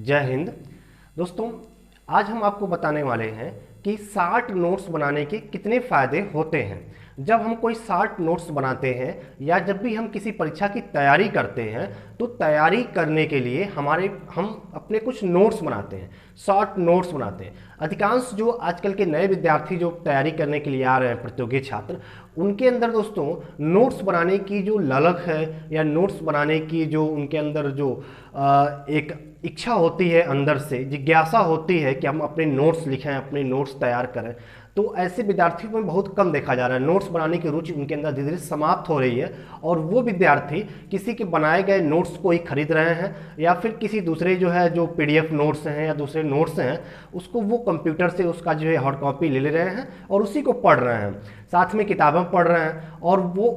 जय हिंद। दोस्तों, आज हम आपको बताने वाले हैं कि शार्ट नोट्स बनाने के कितने फ़ायदे होते हैं। जब हम कोई शार्ट नोट्स बनाते हैं या जब भी हम किसी परीक्षा की तैयारी करते हैं तो तैयारी करने के लिए हम अपने कुछ नोट्स बनाते हैं, शॉर्ट नोट्स बनाते हैं। अधिकांश जो आजकल के नए विद्यार्थी जो तैयारी करने के लिए आ रहे हैं, प्रतियोगी छात्र, उनके अंदर दोस्तों नोट्स बनाने की जो ललक है या नोट्स बनाने की जो उनके अंदर जो एक इच्छा होती है, अंदर से जिज्ञासा होती है कि हम अपने नोट्स लिखें, अपने नोट्स तैयार करें, तो ऐसे विद्यार्थियों में बहुत कम देखा जा रहा है। नोट्स बनाने की रुचि उनके अंदर धीरे धीरे समाप्त हो रही है और वो विद्यार्थी किसी के बनाए गए नोट्स को ही खरीद रहे हैं या फिर किसी दूसरे जो पीडीएफ नोट्स हैं या दूसरे नोट्स हैं उसको वो कंप्यूटर से उसका जो है हार्ड कॉपी ले रहे हैं और उसी को पढ़ रहे हैं, साथ में किताबें पढ़ रहे हैं और वो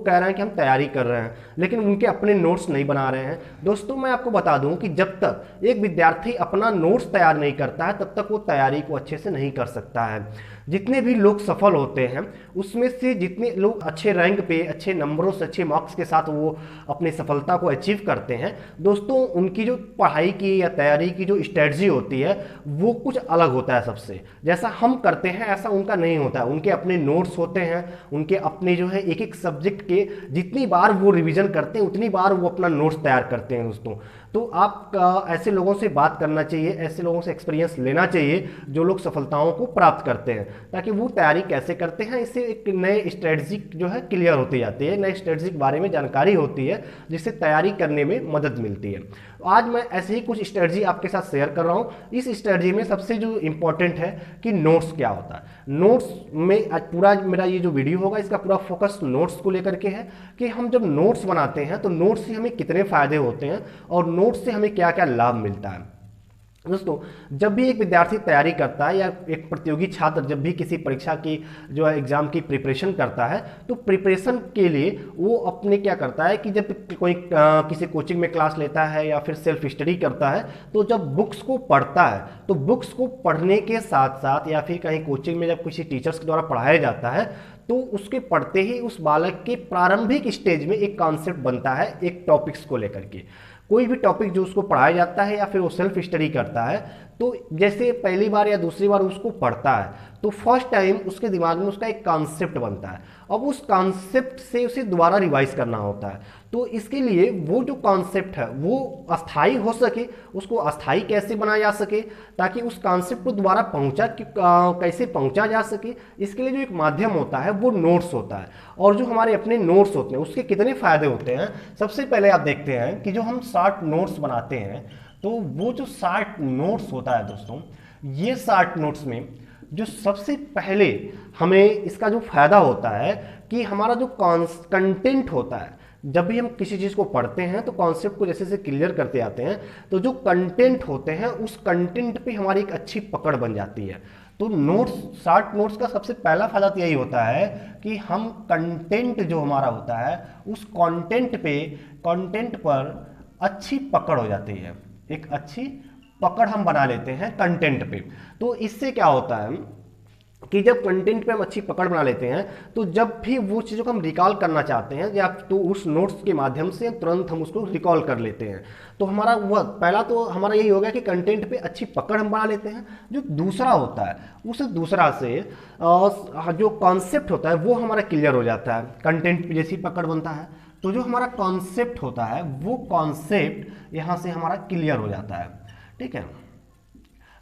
कह रहे हैं कि हम तैयारी कर रहे हैं, लेकिन उनके अपने नोट्स नहीं बना रहे हैं। दोस्तों, मैं आपको बता दूं कि जब तक एक विद्यार्थी अपना नोट्स तैयार नहीं करता है तब तक वो तैयारी को अच्छे से नहीं कर सकता है। जितने भी लोग सफल होते हैं उसमें से जितने लोग अच्छे रैंक पे, अच्छे नंबरों से, अच्छे मार्क्स के साथ वो अपनी सफलता को अचीव करते हैं, दोस्तों उनकी जो पढ़ाई की या तैयारी की जो स्ट्रेटजी होती है वो कुछ अलग होता है सबसे। जैसा हम करते हैं ऐसा उनका नहीं होता है। उनके अपने नोट्स होते हैं, उनके अपने जो है एक एक सब्जेक्ट के जितनी बार वो रिवीजन करते हैं उतनी बार वो अपना नोट्स तैयार करते हैं दोस्तों। तो आप ऐसे लोगों से बात करना चाहिए, ऐसे लोगों से एक्सपीरियंस लेना चाहिए जो लोग सफलताओं को प्राप्त करते हैं, ताकि वो तैयारी कैसे करते हैं इससे एक नए स्ट्रेटजी जो है क्लियर होती जाती है, नए स्ट्रेटजी के बारे में जानकारी होती है जिससे तैयारी करने में मदद मिलती है। आज मैं ऐसे ही कुछ स्ट्रेटजी आपके साथ शेयर कर रहा हूँ। इस स्ट्रेटजी में सबसे जो इंपॉर्टेंट है कि नोट्स क्या होता है। नोट्स में आज पूरा मेरा ये जो वीडियो होगा इसका पूरा फोकस नोट्स को लेकर के है कि हम जब नोट्स बनाते हैं तो नोट्स से हमें कितने फायदे होते हैं और नोट्स से हमें क्या क्या लाभ मिलता है। दोस्तों, जब भी एक विद्यार्थी तैयारी करता है या एक प्रतियोगी छात्र जब भी किसी परीक्षा की जो है एग्जाम की प्रिपरेशन करता है तो प्रिपरेशन के लिए वो अपने क्या करता है कि जब कोई किसी कोचिंग में क्लास लेता है या फिर सेल्फ स्टडी करता है तो जब बुक्स को पढ़ता है तो बुक्स को पढ़ने के साथ साथ या फिर कहीं कोचिंग में जब किसी टीचर्स के द्वारा पढ़ाया जाता है तो उसके पढ़ते ही उस बालक के प्रारंभिक स्टेज में एक कॉन्सेप्ट बनता है एक टॉपिक्स को लेकर के। कोई भी टॉपिक जो उसको पढ़ाया जाता है या फिर वो सेल्फ स्टडी करता है तो जैसे पहली बार या दूसरी बार उसको पढ़ता है तो फर्स्ट टाइम उसके दिमाग में उसका एक कॉन्सेप्ट बनता है। अब उस कॉन्सेप्ट से उसे दोबारा रिवाइज करना होता है, तो इसके लिए वो जो कॉन्सेप्ट है वो अस्थाई हो सके, उसको अस्थाई कैसे बनाया जा सके ताकि उस कॉन्सेप्ट को दोबारा कैसे पहुंचा जा सके, इसके लिए जो एक माध्यम होता है वो नोट्स होता है। और जो हमारे अपने नोट्स होते हैं उसके कितने फायदे होते हैं, सबसे पहले आप देखते हैं कि जो हम शॉर्ट नोट्स बनाते हैं तो वो जो शॉर्ट नोट्स होता है दोस्तों, ये शॉर्ट नोट्स में जो सबसे पहले हमें इसका जो फायदा होता है कि हमारा जो कंटेंट होता है, जब भी हम किसी चीज़ को पढ़ते हैं तो कॉन्सेप्ट को जैसे क्लियर करते आते हैं तो जो कंटेंट होते हैं उस कंटेंट पे हमारी एक अच्छी पकड़ बन जाती है। तो नोट्स, शॉर्ट नोट्स का सबसे पहला फायदा तो यही होता है कि हम कंटेंट जो हमारा होता है उस कंटेंट पर अच्छी पकड़ हो जाती है, एक अच्छी पकड़ हम बना लेते हैं कंटेंट पे। तो इससे क्या होता है कि जब कंटेंट पे हम अच्छी पकड़ बना लेते हैं तो जब भी वो चीज़ों को हम रिकॉल करना चाहते हैं या तो उस नोट्स के माध्यम से तुरंत हम उसको रिकॉल कर लेते हैं। तो हमारा वह पहला तो हमारा यही हो गया कि कंटेंट पे अच्छी पकड़ हम बना लेते हैं। जो दूसरा होता है उस दूसरा से जो कॉन्सेप्ट होता है वो हमारा क्लियर हो जाता है। कंटेंट पे जैसी पकड़ बनता है तो जो हमारा कॉन्सेप्ट होता है वो कॉन्सेप्ट यहाँ से हमारा क्लियर हो जाता है, ठीक है।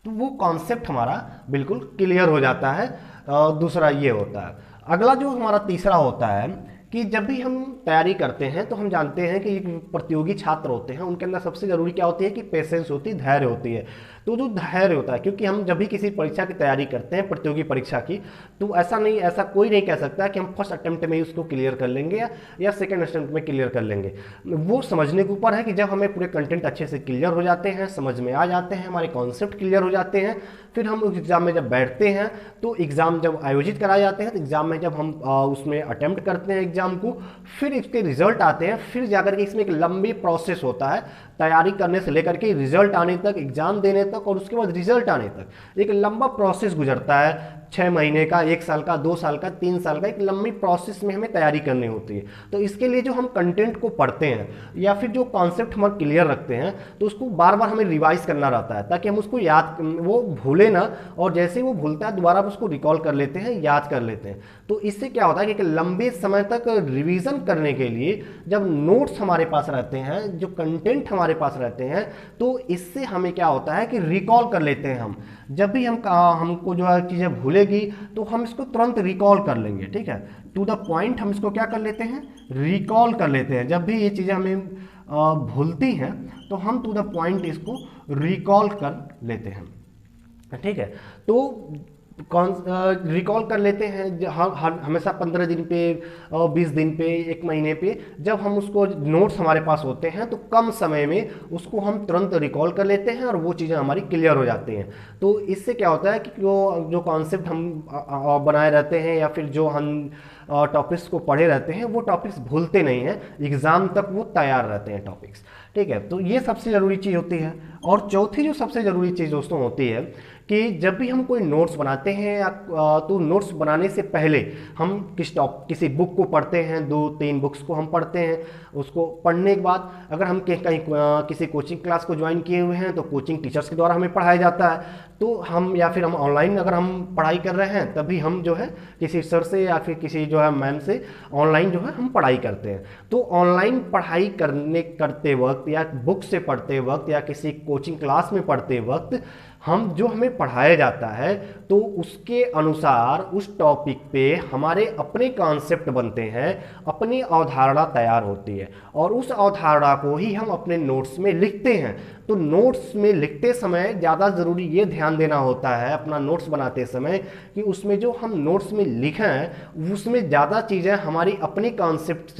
तो वो कॉन्सेप्ट हमारा बिल्कुल क्लियर हो जाता है। दूसरा ये होता है। अगला जो हमारा तीसरा होता है कि जब भी हम तैयारी करते हैं तो हम जानते हैं कि प्रतियोगी छात्र होते हैं उनके अंदर सबसे जरूरी क्या होती है कि पेशेंस होती है, धैर्य होती है। तो जो धैर्य होता है, क्योंकि हम जब भी किसी परीक्षा की तैयारी करते हैं, प्रतियोगी परीक्षा की, तो ऐसा कोई नहीं कह सकता कि हम फर्स्ट अटेम्प्ट में ही उसको क्लियर कर लेंगे या सेकंड अटेम्प्ट में क्लियर कर लेंगे। वो समझने के ऊपर है कि जब हमें पूरे कंटेंट अच्छे से क्लियर हो जाते हैं, समझ में आ जाते हैं, हमारे कॉन्सेप्ट क्लियर हो जाते हैं, फिर हम उस एग्ज़ाम में जब बैठते हैं तो एग्ज़ाम जब आयोजित कराए जाते हैं तो एग्ज़ाम में जब हम उसमें अटेम्प्ट करते हैं एग्ज़ाम को, फिर इसके रिजल्ट आते हैं, फिर जाकर के इसमें एक लंबी प्रोसेस होता है तैयारी करने से लेकर के रिजल्ट आने तक, एग्ज़ाम देने तक और उसके बाद रिजल्ट आने तक एक लंबा प्रोसेस गुजरता है। 6 महीने का, 1 साल का, 2 साल का, 3 साल का, एक लंबी प्रोसेस में हमें तैयारी करनी होती है। तो इसके लिए जो हम कंटेंट को पढ़ते हैं या फिर जो कॉन्सेप्ट हम क्लियर रखते हैं तो उसको बार बार हमें रिवाइज करना रहता है ताकि हम उसको याद, वो भूले ना, और जैसे ही वो भूलता है दोबारा उसको रिकॉल कर लेते हैं, याद कर लेते हैं। तो इससे क्या होता है कि लंबे समय तक रिवीजन करने के लिए जब नोट्स हमारे पास रहते हैं, जो कंटेंट हमारे पास रहते हैं, तो इससे हमें क्या होता है कि रिकॉल कर लेते हैं। हम जब भी हमको जो है चीज़ें भूलेगी तो हम इसको तुरंत रिकॉल कर लेंगे, ठीक है, टू द पॉइंट हम इसको क्या कर लेते हैं, रिकॉल कर लेते हैं। जब भी ये चीज़ें हमें भूलती हैं तो हम टू द पॉइंट इसको रिकॉल कर लेते हैं, ठीक है। तो रिकॉल कर लेते हैं हमेशा 15 दिन पे, 20 दिन पे, 1 महीने पे, जब हम उसको नोट्स हमारे पास होते हैं तो कम समय में उसको हम तुरंत रिकॉल कर लेते हैं और वो चीज़ें हमारी क्लियर हो जाती हैं। तो इससे क्या होता है कि जो कॉन्सेप्ट हम बनाए रहते हैं या फिर जो हम टॉपिक्स को पढ़े रहते हैं वो टॉपिक्स भूलते नहीं हैं, एग्ज़ाम तक वो तैयार रहते हैं टॉपिक्स, ठीक है। तो ये सबसे ज़रूरी चीज़ होती है। और चौथी जो सबसे ज़रूरी चीज़ दोस्तों होती है कि जब भी हम कोई नोट्स बनाते हैं या तो नोट्स बनाने से पहले हम किसी बुक को पढ़ते हैं, 2-3 बुक्स को हम पढ़ते हैं। उसको पढ़ने के बाद अगर हम कहीं किसी कोचिंग क्लास को ज्वाइन किए हुए हैं तो कोचिंग टीचर्स के द्वारा हमें पढ़ाया जाता है। तो हम या फिर हम ऑनलाइन अगर हम पढ़ाई कर रहे हैं तभी हम जो है किसी सर से या फिर किसी जो है मैम से ऑनलाइन जो है हम पढ़ाई करते हैं। तो ऑनलाइन पढ़ाई करते वक्त या बुक से पढ़ते वक्त या किसी कोचिंग क्लास में पढ़ते वक्त हम जो हमें पढ़ाया जाता है तो उसके अनुसार उस टॉपिक पे हमारे अपने कॉन्सेप्ट बनते हैं, अपनी अवधारणा तैयार होती है और उस अवधारणा को ही हम अपने नोट्स में लिखते हैं। तो नोट्स में लिखते समय ज़्यादा ज़रूरी ये ध्यान देना होता है अपना नोट्स बनाते समय कि उसमें जो हम नोट्स में लिखे हैं उसमें ज़्यादा चीज़ें हमारी अपने कॉन्सेप्ट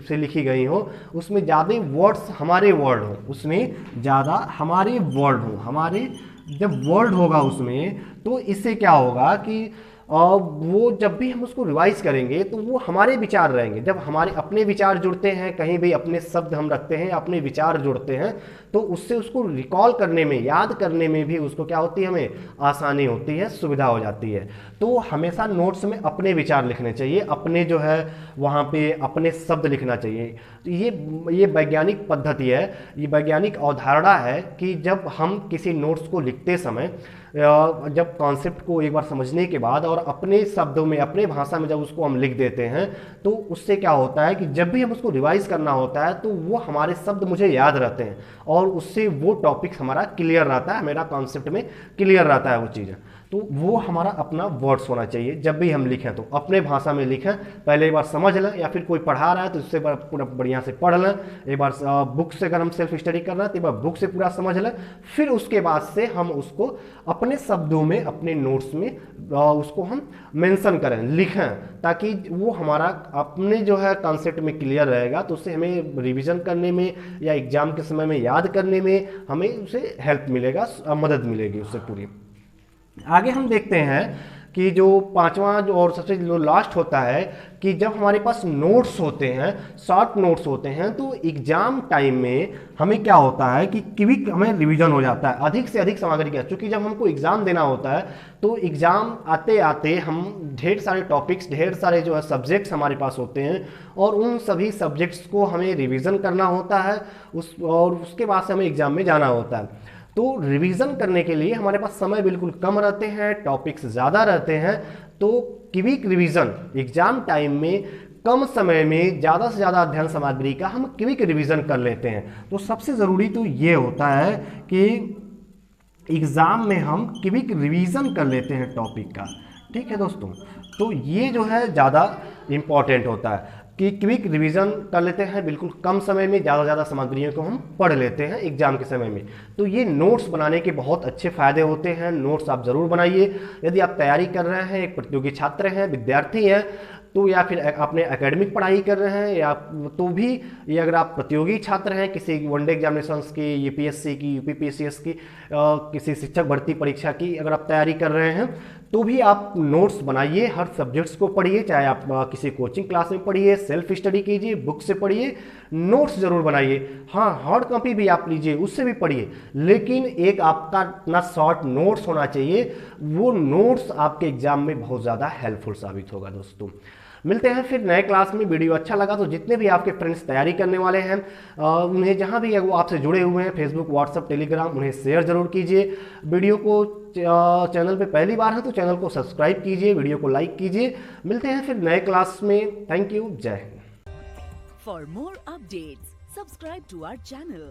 से लिखी गई हो, उसमें ज़्यादा वर्ड्स हमारे वर्ड हों, उसमें ज़्यादा हमारे वर्ड हों, हमारे जब वर्ड होगा उसमें तो इससे क्या होगा कि वो जब भी हम उसको रिवाइज करेंगे तो वो हमारे विचार रहेंगे। जब हमारे अपने विचार जुड़ते हैं, कहीं भी अपने शब्द हम रखते हैं, अपने विचार जुड़ते हैं तो उससे उसको रिकॉल करने में, याद करने में भी उसको क्या होती है, हमें आसानी होती है, सुविधा हो जाती है। तो हमेशा नोट्स में अपने विचार लिखने चाहिए, अपने जो है वहाँ पे अपने शब्द लिखना चाहिए। तो ये वैज्ञानिक पद्धति है, ये वैज्ञानिक अवधारणा है कि जब हम किसी नोट्स को लिखते समय जब कॉन्सेप्ट को एक बार समझने के बाद और अपने शब्दों में, अपने भाषा में जब उसको हम लिख देते हैं तो उससे क्या होता है कि जब भी हम उसको रिवाइज करना होता है तो वो हमारे शब्द मुझे याद रहते हैं और उससे वो टॉपिक हमारा क्लियर रहता है, मेरा कॉन्सेप्ट में क्लियर रहता है वो चीज़ें। तो वो हमारा अपना वर्ड्स होना चाहिए। जब भी हम लिखें तो अपने भाषा में लिखें, पहले एक बार समझ लें या फिर कोई पढ़ा रहा है तो उससे पूरा बढ़िया से पढ़ लें। एक बार बुक से अगर हम सेल्फ स्टडी कर रहे हैं तो एक बार बुक से पूरा समझ लें, फिर उसके बाद से हम उसको अपने शब्दों में, अपने नोट्स में उसको हम मेंशन करें, लिखें, ताकि वो हमारा अपने जो है कॉन्सेप्ट में क्लियर रहेगा। तो उससे हमें रिवीजन करने में या एग्जाम के समय में याद करने में हमें उसे हेल्प मिलेगा, मदद मिलेगी उससे पूरी। आगे हम देखते हैं कि जो पांचवा जो और सबसे जो लास्ट होता है कि जब हमारे पास नोट्स होते हैं, शॉर्ट नोट्स होते हैं, तो एग्जाम टाइम में हमें क्या होता है कि क्विक हमें रिवीजन हो जाता है, अधिक से अधिक सामग्री का। क्योंकि जब हमको एग्जाम देना होता है तो एग्जाम आते आते हम ढेर सारे टॉपिक्स, ढेर सारे जो है सब्जेक्ट्स हमारे पास होते हैं और उन सभी सब्जेक्ट्स को हमें रिविज़न करना होता है और उसके बाद से हमें एग्जाम में जाना होता है। तो रिवीजन करने के लिए हमारे पास समय बिल्कुल कम रहते हैं, टॉपिक्स ज़्यादा रहते हैं। तो क्विक रिवीजन एग्जाम टाइम में कम समय में ज़्यादा से ज़्यादा अध्ययन सामग्री का हम क्विक रिवीजन कर लेते हैं। तो सबसे ज़रूरी तो ये होता है कि एग्ज़ाम में हम क्विक रिवीजन कर लेते हैं टॉपिक का, ठीक है दोस्तों। तो ये जो है ज़्यादा इम्पॉर्टेंट होता है कि क्विक रिवीजन कर लेते हैं, बिल्कुल कम समय में ज़्यादा सामग्रियों को हम पढ़ लेते हैं एग्जाम के समय में। तो ये नोट्स बनाने के बहुत अच्छे फ़ायदे होते हैं। नोट्स आप ज़रूर बनाइए। यदि आप तैयारी कर रहे हैं, एक प्रतियोगी छात्र हैं, विद्यार्थी हैं, तो या फिर अपने एकेडमिक पढ़ाई कर रहे हैं या तो भी, या अगर आप प्रतियोगी छात्र हैं किसी वनडे एग्जामिनेशंस की, यूपीएससी की, यूपीपीसीएस की, किसी शिक्षक भर्ती परीक्षा की अगर आप तैयारी कर रहे हैं, तो भी आप नोट्स बनाइए, हर सब्जेक्ट्स को पढ़िए, चाहे आप किसी कोचिंग क्लास में पढ़िए, सेल्फ स्टडी कीजिए, बुक से पढ़िए, नोट्स जरूर बनाइए। हाँ, हार्ड कॉपी भी आप लीजिए, उससे भी पढ़िए, लेकिन एक आपका अपना शॉर्ट नोट्स होना चाहिए। वो नोट्स आपके एग्जाम में बहुत ज़्यादा हेल्पफुल साबित होगा। दोस्तों मिलते हैं फिर नए क्लास में। वीडियो अच्छा लगा तो जितने भी आपके फ्रेंड्स तैयारी करने वाले हैं उन्हें जहां भी वो आपसे जुड़े हुए हैं, फेसबुक, व्हाट्सएप, टेलीग्राम, उन्हें शेयर जरूर कीजिए। वीडियो को चैनल पे पहली बार है तो चैनल को सब्सक्राइब कीजिए, वीडियो को लाइक कीजिए। मिलते हैं फिर नए क्लास में। थैंक यू, जय Hind. For more updates, subscribe to our channel